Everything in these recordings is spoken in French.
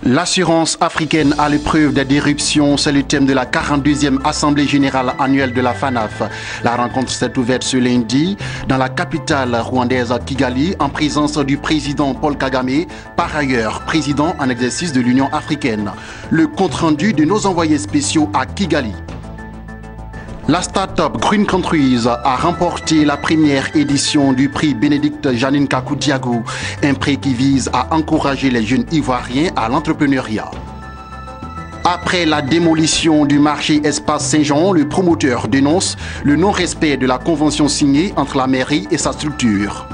L'assurance africaine à l'épreuve des disruptions, c'est le thème de la 42e Assemblée générale annuelle de la FANAF. La rencontre s'est ouverte ce lundi dans la capitale rwandaise Kigali en présence du président Paul Kagame, par ailleurs président en exercice de l'Union africaine. Le compte-rendu de nos envoyés spéciaux à Kigali. La start-up Green Countries a remporté la première édition du prix Bénédicte Janine Kakou-Diago, un prix qui vise à encourager les jeunes Ivoiriens à l'entrepreneuriat. Après la démolition du marché Espace Saint-Jean, le promoteur dénonce le non-respect de la convention signée entre la mairie et sa structure.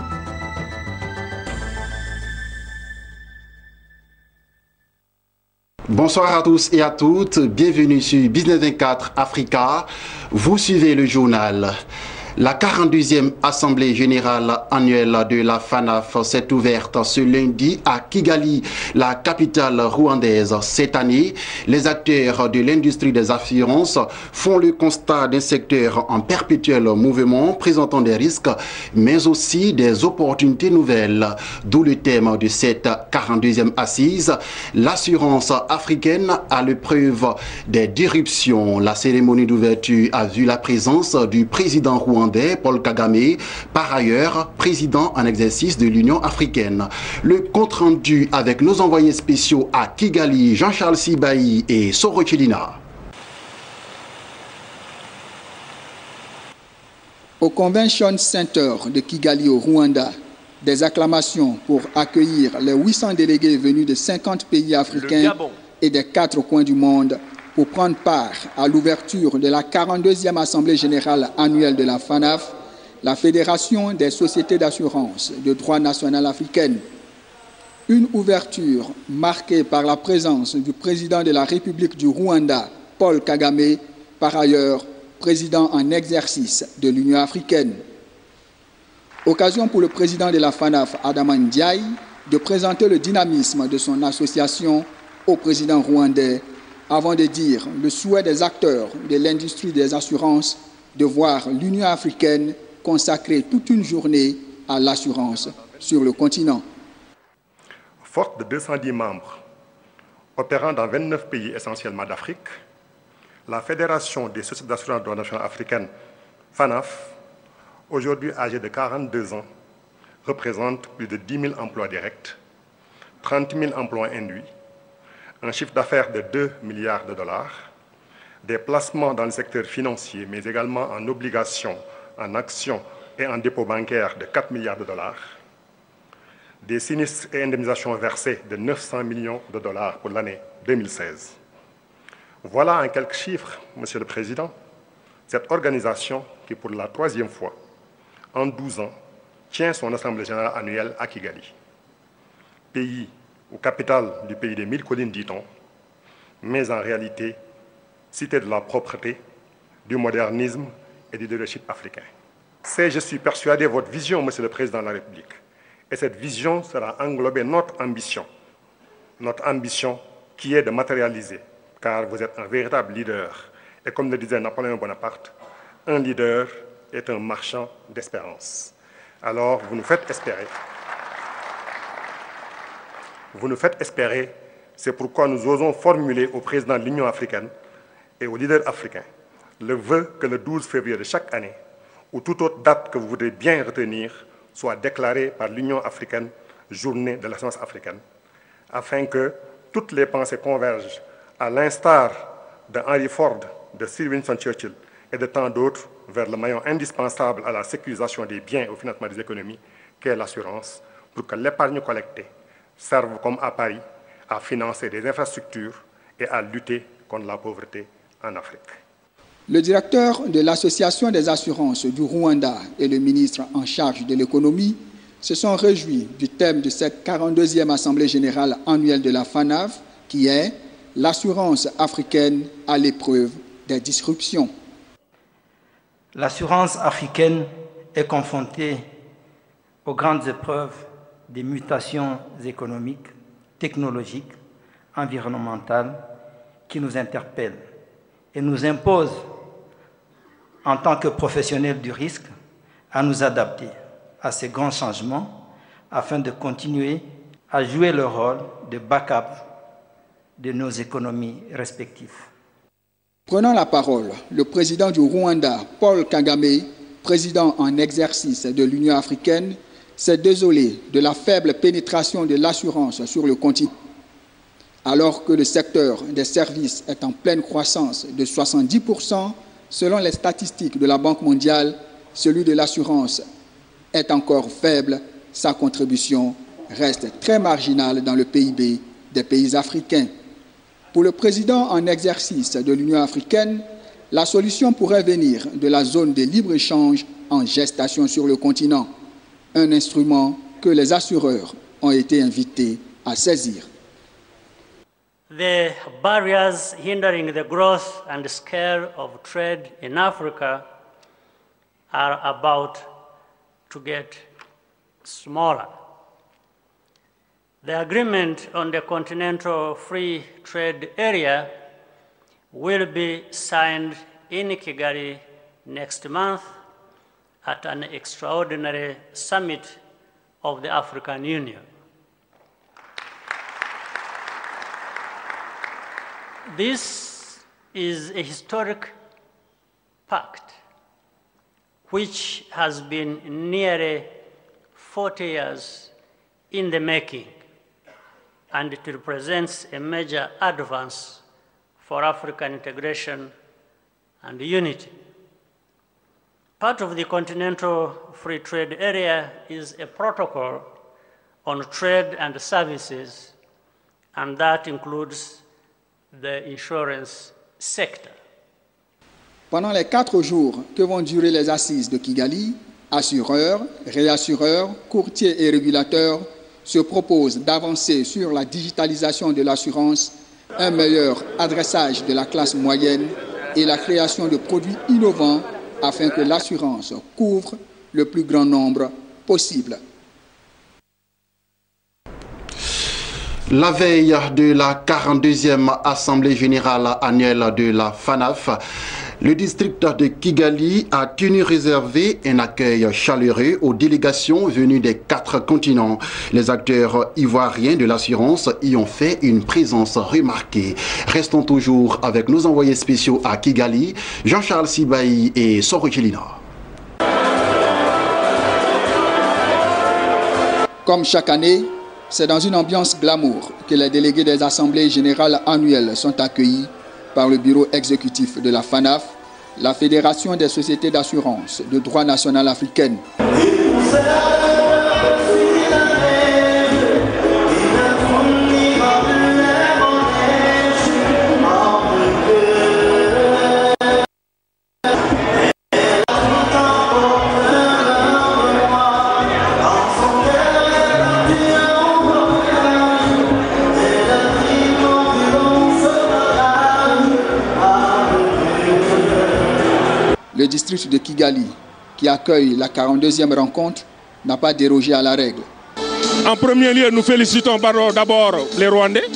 Bonsoir à tous et à toutes, bienvenue sur Business 24 Africa. Vous suivez le journal. La 42e Assemblée générale annuelle de la FANAF s'est ouverte ce lundi à Kigali, la capitale rwandaise. Cette année, les acteurs de l'industrie des assurances font le constat d'un secteur en perpétuel mouvement, présentant des risques, mais aussi des opportunités nouvelles. D'où le thème de cette 42e assise, l'assurance africaine à l'épreuve des disruptions. La cérémonie d'ouverture a vu la présence du président rwandais Paul Kagame, par ailleurs président en exercice de l'Union africaine. Le compte-rendu avec nos envoyés spéciaux à Kigali, Jean-Charles Sibaï et Soro Chilina. Au Convention Center de Kigali au Rwanda, des acclamations pour accueillir les 800 délégués venus de 50 pays africains et des 4 coins du monde pour prendre part à l'ouverture de la 42e Assemblée générale annuelle de la FANAF, la Fédération des sociétés d'assurance de droit national africaine. Une ouverture marquée par la présence du président de la République du Rwanda, Paul Kagame, par ailleurs président en exercice de l'Union africaine. Occasion pour le président de la FANAF, Adama Ndiaye, de présenter le dynamisme de son association au président rwandais, avant de dire le souhait des acteurs de l'industrie des assurances de voir l'Union africaine consacrer toute une journée à l'assurance sur le continent. Forte de 210 membres, opérant dans 29 pays essentiellement d'Afrique, la Fédération des sociétés d'assurance de droit national africaine, FANAF, aujourd'hui âgée de 42 ans, représente plus de 10 000 emplois directs, 30 000 emplois induits, un chiffre d'affaires de 2 milliards de dollars, des placements dans le secteur financier, mais également en obligations, en actions et en dépôts bancaires de 4 milliards de dollars, des sinistres et indemnisations versées de 900 millions de dollars pour l'année 2016. Voilà en quelques chiffres, Monsieur le Président, cette organisation qui, pour la 3e fois en 12 ans, tient son Assemblée générale annuelle à Kigali, pays ou capitale du pays des 1000 collines, dit-on, mais en réalité, cité de la propreté, du modernisme et du leadership africain. C'est, je suis persuadé, votre vision, Monsieur le Président de la République. Et cette vision sera englober notre ambition qui est de matérialiser, car vous êtes un véritable leader. Et comme le disait Napoléon Bonaparte, un leader est un marchand d'espérance. Alors, vous nous faites espérer. Vous nous faites espérer, c'est pourquoi nous osons formuler au président de l'Union africaine et aux leaders africains le vœu que le 12 février de chaque année, ou toute autre date que vous voudrez bien retenir, soit déclarée par l'Union africaine journée de l'assurance africaine, afin que toutes les pensées convergent, à l'instar de Henry Ford, de Sir Winston Churchill et de tant d'autres, vers le maillon indispensable à la sécurisation des biens et au financement des économies, qu'est l'assurance, pour que l'épargne collectée servent, comme à Paris, à financer des infrastructures et à lutter contre la pauvreté en Afrique. Le directeur de l'Association des assurances du Rwanda et le ministre en charge de l'économie se sont réjouis du thème de cette 42e Assemblée générale annuelle de la FANAF, qui est l'assurance africaine à l'épreuve des disruptions. L'assurance africaine est confrontée aux grandes épreuves des mutations économiques, technologiques, environnementales qui nous interpellent et nous imposent, en tant que professionnels du risque, à nous adapter à ces grands changements afin de continuer à jouer le rôle de backup de nos économies respectives. Prenant la parole, le président du Rwanda, Paul Kagame, président en exercice de l'Union africaine, s'est désolé de la faible pénétration de l'assurance sur le continent. Alors que le secteur des services est en pleine croissance de 70%, selon les statistiques de la Banque mondiale, celui de l'assurance est encore faible. Sa contribution reste très marginale dans le PIB des pays africains. Pour le président en exercice de l'Union africaine, la solution pourrait venir de la zone de libre-échange en gestation sur le continent, un instrument que les assureurs ont été invités à saisir. The barriers hindering the growth and scale of trade in Africa are about to get smaller. The agreement on the Continental Free Trade Area will be signed in Kigali next month at an extraordinary summit of the African Union. This is a historic pact which has been nearly 40 years in the making, and it represents a major advance for African integration and unity. Part of the Continental Free Trade Area is a protocol on trade and services, and that includes the insurance sector. Pendant les 4 jours que vont durer les assises de Kigali, assureurs, réassureurs, courtiers et régulateurs se proposent d'avancer sur la digitalisation de l'assurance, un meilleur adressage de la classe moyenne et la création de produits innovants afin que l'assurance couvre le plus grand nombre possible. La veille de la 42e Assemblée générale annuelle de la FANAF, le district de Kigali a tenu réservé un accueil chaleureux aux délégations venues des 4 continents. Les acteurs ivoiriens de l'assurance y ont fait une présence remarquée. Restons toujours avec nos envoyés spéciaux à Kigali, Jean-Charles Sibaï et Soro Chelina. Comme chaque année, c'est dans une ambiance glamour que les délégués des assemblées générales annuelles sont accueillis par le bureau exécutif de la FANAF, la Fédération des sociétés d'assurance de droit national africaine. Le district de Kigali, qui accueille la 42e rencontre, n'a pas dérogé à la règle. En premier lieu, nous félicitons d'abord les Rwandais,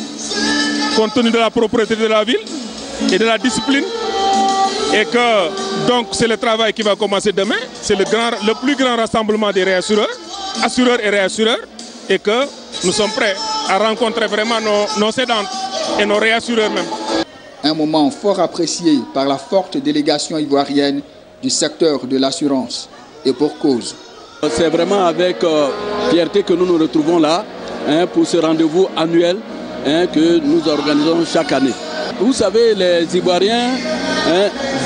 compte tenu de la propreté de la ville et de la discipline. Et que donc c'est le travail qui va commencer demain. C'est le plus grand rassemblement des réassureurs, assureurs et réassureurs. Et que nous sommes prêts à rencontrer vraiment nos cédantes et nos réassureurs même. Un moment fort apprécié par la forte délégation ivoirienne du secteur de l'assurance, et pour cause. C'est vraiment avec fierté que nous nous retrouvons là pour ce rendez-vous annuel que nous organisons chaque année. Vous savez, les Ivoiriens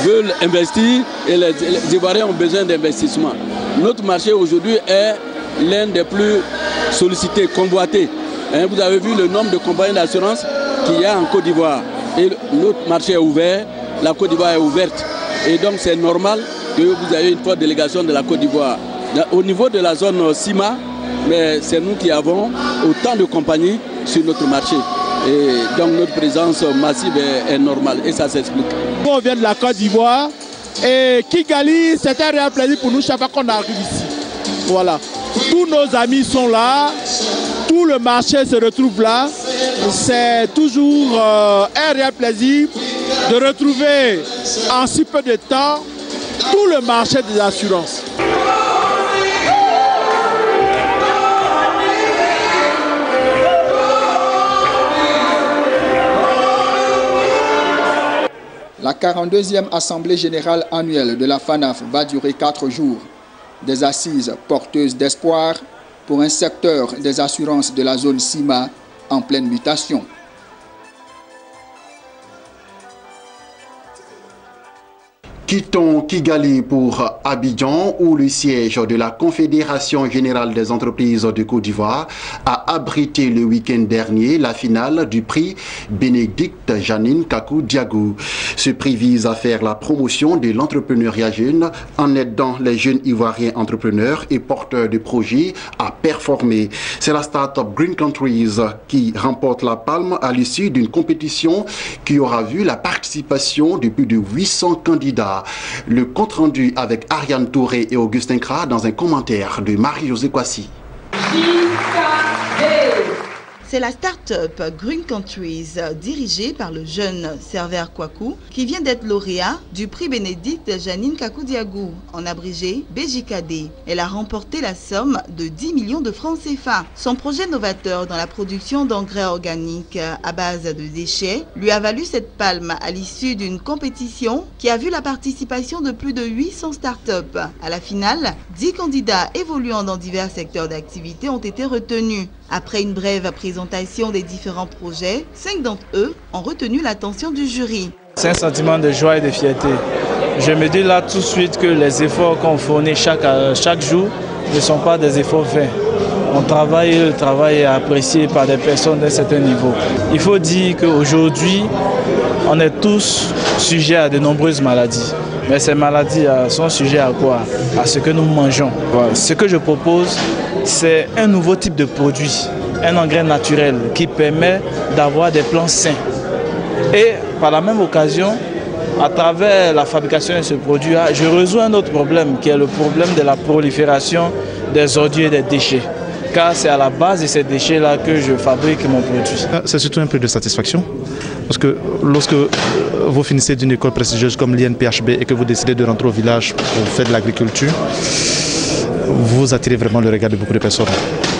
veulent investir et les Ivoiriens ont besoin d'investissement. Notre marché aujourd'hui est l'un des plus sollicités, convoités. Vous avez vu le nombre de compagnies d'assurance qu'il y a en Côte d'Ivoire. Et notre marché est ouvert, la Côte d'Ivoire est ouverte. Et donc c'est normal que vous ayez une forte délégation de la Côte d'Ivoire. Au niveau de la zone CIMA, c'est nous qui avons autant de compagnies sur notre marché. Et donc notre présence massive est normale et ça s'explique. On vient de la Côte d'Ivoire et Kigali, c'est un réel plaisir pour nous chaque fois qu'on arrive ici. Voilà. Tous nos amis sont là, tout le marché se retrouve là. C'est toujours un réel plaisir de retrouver en si peu de temps tout le marché des assurances. La 42e Assemblée générale annuelle de la FANAF va durer 4 jours. Des assises porteuses d'espoir pour un secteur des assurances de la zone CIMA en pleine mutation. Quittons Kigali pour Abidjan, où le siège de la Confédération générale des entreprises de Côte d'Ivoire a abrité le week-end dernier la finale du prix Bénédicte Janine Kakou Diagou. Ce prix vise à faire la promotion de l'entrepreneuriat jeune en aidant les jeunes Ivoiriens entrepreneurs et porteurs de projets à performer. C'est la start-up Green Countries qui remporte la palme à l'issue d'une compétition qui aura vu la participation de plus de 800 candidats. Le compte-rendu avec Ariane Touré et Augustin Kra dans un commentaire de Marie-Josée Kwasi. C'est la start-up Green Countries, dirigée par le jeune Server Kwaku, qui vient d'être lauréat du prix Bénédicte Janine Kakou Diagou, en abrégé BJKD. Elle a remporté la somme de 10 millions de francs CFA. Son projet novateur dans la production d'engrais organiques à base de déchets lui a valu cette palme à l'issue d'une compétition qui a vu la participation de plus de 800 start-up. À la finale, 10 candidats évoluant dans divers secteurs d'activité ont été retenus. Après une brève présentation des différents projets, 5 d'entre eux ont retenu l'attention du jury. C'est un sentiment de joie et de fierté. Je me dis là tout de suite que les efforts qu'on fournit chaque jour ne sont pas des efforts vains. Le travail est apprécié par des personnes d'un certain niveau. Il faut dire qu'aujourd'hui, on est tous sujets à de nombreuses maladies. Mais ces maladies sont sujets à quoi? À ce que nous mangeons. Voilà. Ce que je propose, c'est un nouveau type de produit, un engrais naturel qui permet d'avoir des plants sains. Et par la même occasion, à travers la fabrication de ce produit, je résous un autre problème qui est le problème de la prolifération des ordures et des déchets. Car c'est à la base de ces déchets-là que je fabrique mon produit. C'est surtout un peu de satisfaction. Parce que lorsque vous finissez d'une école prestigieuse comme l'INPHB et que vous décidez de rentrer au village pour faire de l'agriculture, vous attirez vraiment le regard de beaucoup de personnes,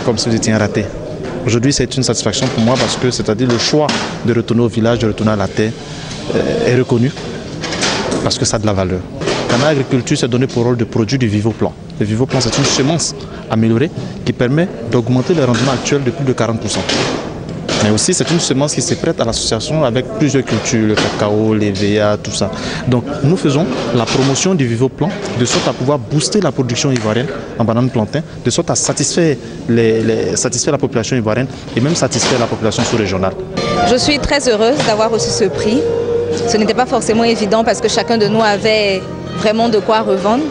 comme si vous étiez un raté. Aujourd'hui, c'est une satisfaction pour moi parce que c'est-à-dire le choix de retourner au village, de retourner à la terre est reconnu parce que ça a de la valeur. Dans l'agriculture, c'est donné pour rôle de produit du Vivoplan. Le Vivoplan, c'est une semence améliorée qui permet d'augmenter le rendement actuel de plus de 40%. Mais aussi, c'est une semence qui se prête à l'association avec plusieurs cultures, le cacao, les VA, tout ça. Donc, nous faisons la promotion du Vivoplan de sorte à pouvoir booster la production ivoirienne en banane plantain, de sorte à satisfaire la population ivoirienne et même satisfaire la population sous-régionale. Je suis très heureuse d'avoir reçu ce prix. Ce n'était pas forcément évident parce que chacun de nous avait vraiment de quoi revendre.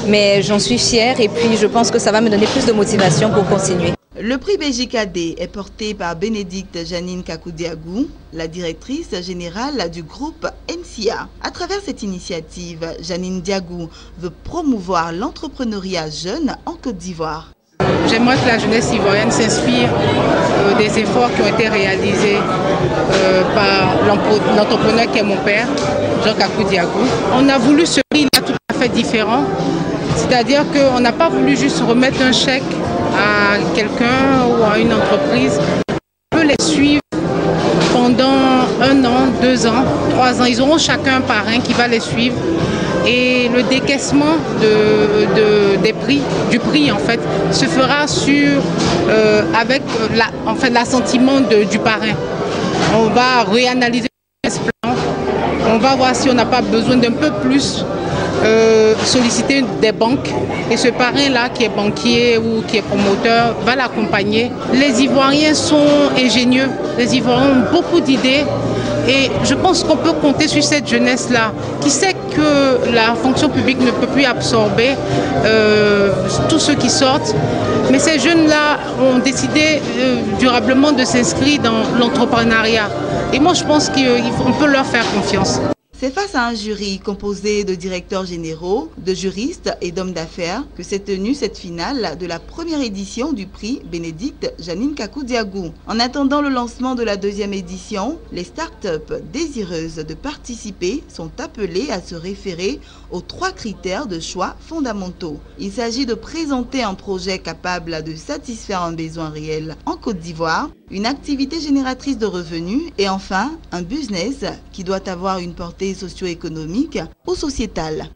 Mais j'en suis fière et puis je pense que ça va me donner plus de motivation pour continuer. Le prix BJKD est porté par Bénédicte Janine Kakou Diagou, la directrice générale du groupe NCA. À travers cette initiative, Janine Diagou veut promouvoir l'entrepreneuriat jeune en Côte d'Ivoire. J'aimerais que la jeunesse ivoirienne s'inspire des efforts qui ont été réalisés par l'entrepreneur qui est mon père, Jean Kakou Diagou. On a voulu ce prix-là tout à fait différent, c'est-à-dire qu'on n'a pas voulu juste remettre un chèque à quelqu'un ou à une entreprise. On peut les suivre pendant 1 an, 2 ans, 3 ans. Ils auront chacun un parrain qui va les suivre. Et le décaissement du prix en fait, se fera avec l'assentiment du parrain. On va réanalyser ce plan. On va voir si on n'a pas besoin d'un peu plus solliciter des banques. Et ce parrain-là, qui est banquier ou qui est promoteur, va l'accompagner. Les Ivoiriens sont ingénieux. Les Ivoiriens ont beaucoup d'idées. Et je pense qu'on peut compter sur cette jeunesse-là, qui sait que la fonction publique ne peut plus absorber tous ceux qui sortent. Mais ces jeunes-là ont décidé durablement de s'inscrire dans l'entrepreneuriat. Et moi, je pense qu'on peut leur faire confiance. C'est face à un jury composé de directeurs généraux, de juristes et d'hommes d'affaires que s'est tenue cette finale de la première édition du prix Bénédicte Janine Kakou Diagou. En attendant le lancement de la 2e édition, les start-up désireuses de participer sont appelées à se référer aux 3 critères de choix fondamentaux. Il s'agit de présenter un projet capable de satisfaire un besoin réel en Côte d'Ivoire, une activité génératrice de revenus et enfin un business qui doit avoir une portée inégalités socio-économiques ou sociétales.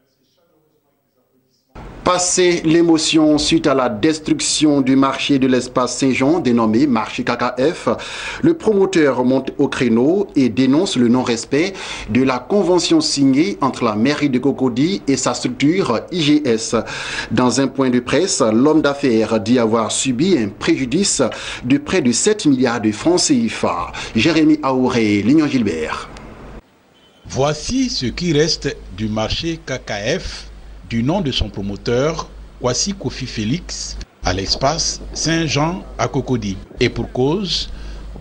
Passé l'émotion suite à la destruction du marché de l'espace Saint-Jean, dénommé marché KKF, le promoteur monte au créneau et dénonce le non-respect de la convention signée entre la mairie de Cocody et sa structure IGS. Dans un point de presse, l'homme d'affaires dit avoir subi un préjudice de près de 7 milliards de francs CFA. Jérémy Aouré, Lignon Gilbert. Voici ce qui reste du marché KKF, du nom de son promoteur, Kwasi Kofi Félix, à l'espace Saint-Jean à Cocody. Et pour cause,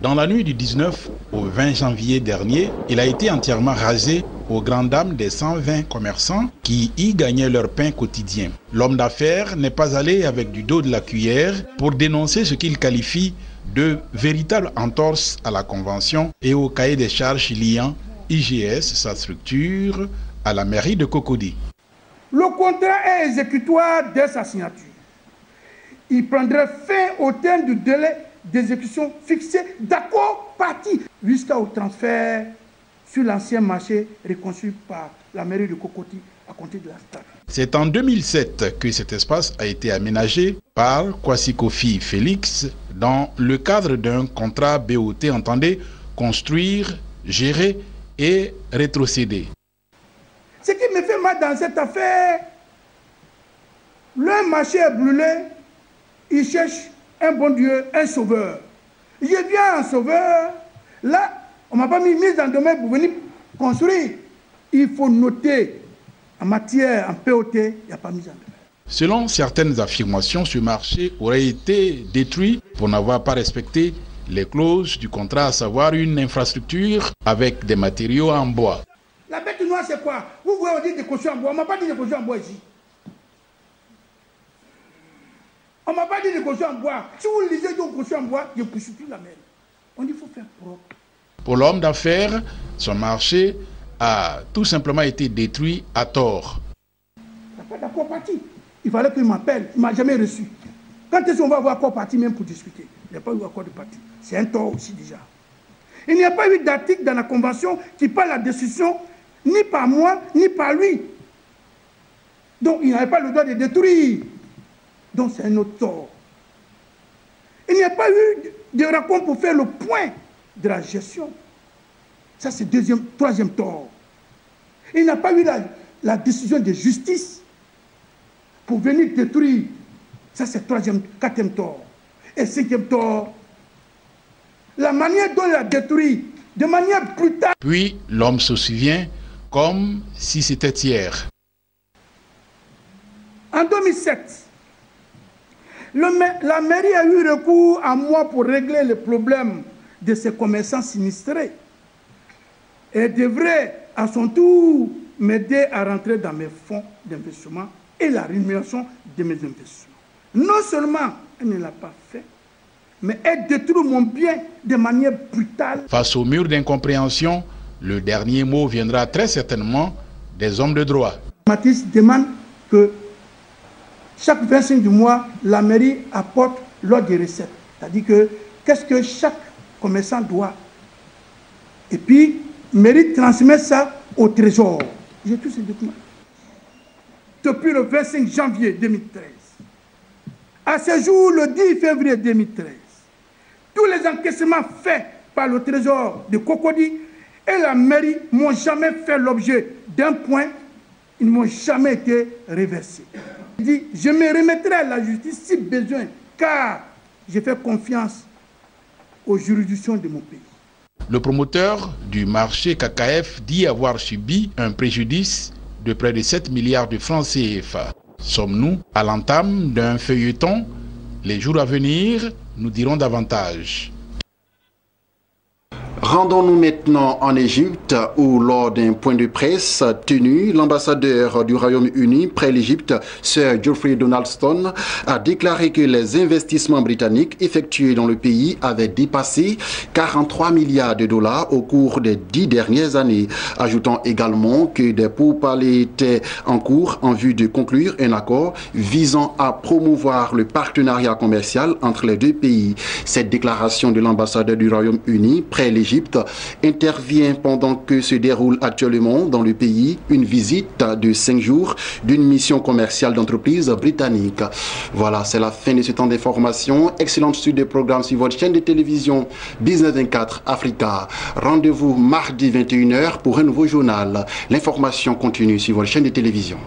dans la nuit du 19 au 20 janvier dernier, il a été entièrement rasé aux grandes dames des 120 commerçants qui y gagnaient leur pain quotidien. L'homme d'affaires n'est pas allé avec du dos de la cuillère pour dénoncer ce qu'il qualifie de véritable entorse à la convention et au cahier des charges liant IGS, sa structure, à la mairie de Cocody. Le contrat est exécutoire dès sa signature. Il prendrait fin au terme du délai d'exécution fixé d'accord parti jusqu'au transfert sur l'ancien marché reconstruit par la mairie de Cocody à compter de la stade. C'est en 2007 que cet espace a été aménagé par Kwasi Kofi Félix dans le cadre d'un contrat BOT entendé construire, gérer et rétrocéder. Ce qui me fait mal dans cette affaire, le marché est brûlé, il cherche un bon Dieu, un sauveur. Je viens en sauveur, là, on ne m'a pas mis mise en demeure pour venir construire. Il faut noter, en matière, en POT, il n'y a pas mise en demeure. Selon certaines affirmations, ce marché aurait été détruit pour n'avoir pas respecté les clauses du contrat, à savoir une infrastructure avec des matériaux en bois. La bête noire, c'est quoi? Vous voulez on dit de construire en bois. On ne m'a pas dit de construire en bois ici. On ne m'a pas dit de construire en bois. Si vous lisez de construire en bois, je ne pousse plus la mer. On dit qu'il faut faire propre. Pour l'homme d'affaires, son marché a tout simplement été détruit à tort. Il n'y a pas d'accord parti. Il fallait qu'il m'appelle. Il ne m'a jamais reçu. Quand est-ce qu'on va avoir accord parti même pour discuter? Il n'y a pas eu accord de parti. C'est un tort aussi déjà. Il n'y a pas eu d'article dans la convention qui parle de la destruction ni par moi, ni par lui. Donc, il n'avait pas le droit de détruire. Donc, c'est un autre tort. Il n'y a pas eu de rencontre pour faire le point de la gestion. Ça, c'est troisième tort. Il n'y a pas eu la décision de justice pour venir détruire. Ça, c'est quatrième tort. Et cinquième tort, la manière dont il a détruit, de manière brutale. Puis, l'homme se souvient comme si c'était hier. En 2007, la mairie a eu recours à moi pour régler les problèmes de ses commerçants sinistrés. Elle devrait à son tour m'aider à rentrer dans mes fonds d'investissement et la rémunération de mes investissements. Non seulement elle ne l'a pas fait, mais elle détruit mon bien de manière brutale. Face au mur d'incompréhension, le dernier mot viendra très certainement des hommes de droit. Mathis demande que chaque 25 du mois, la mairie apporte l'ordre des recettes. C'est-à-dire que qu'est-ce que chaque commerçant doit. Et puis, la mairie transmet ça au trésor. J'ai tous ces documents. Depuis le 25 janvier 2013, à ce jour, le 10 février 2013, tous les encaissements faits par le trésor de Cocody et la mairie n'ont jamais fait l'objet d'un point, ils n'ont jamais été reversés. Il dit, je me remettrai à la justice si besoin, car j'ai fait confiance aux juridictions de mon pays. Le promoteur du marché KKF dit avoir subi un préjudice de près de 7 milliards de francs CFA. Sommes-nous à l'entame d'un feuilleton? Les jours à venir nous diront davantage. Rendons-nous maintenant en Égypte où, lors d'un point de presse tenu, l'ambassadeur du Royaume-Uni près l'Égypte, Sir Geoffrey Donaldson, a déclaré que les investissements britanniques effectués dans le pays avaient dépassé 43 milliards de dollars au cours des 10 dernières années, ajoutant également que des pourparlers étaient en cours en vue de conclure un accord visant à promouvoir le partenariat commercial entre les deux pays. Cette déclaration de l'ambassadeur du Royaume-Uni près l'Égypte l'Égypte intervient pendant que se déroule actuellement dans le pays une visite de 5 jours d'une mission commerciale d'entreprise britannique. Voilà, c'est la fin de ce temps d'information. Excellente suite de programmes sur votre chaîne de télévision Business 24 Africa. Rendez-vous mardi 21h pour un nouveau journal. L'information continue sur votre chaîne de télévision.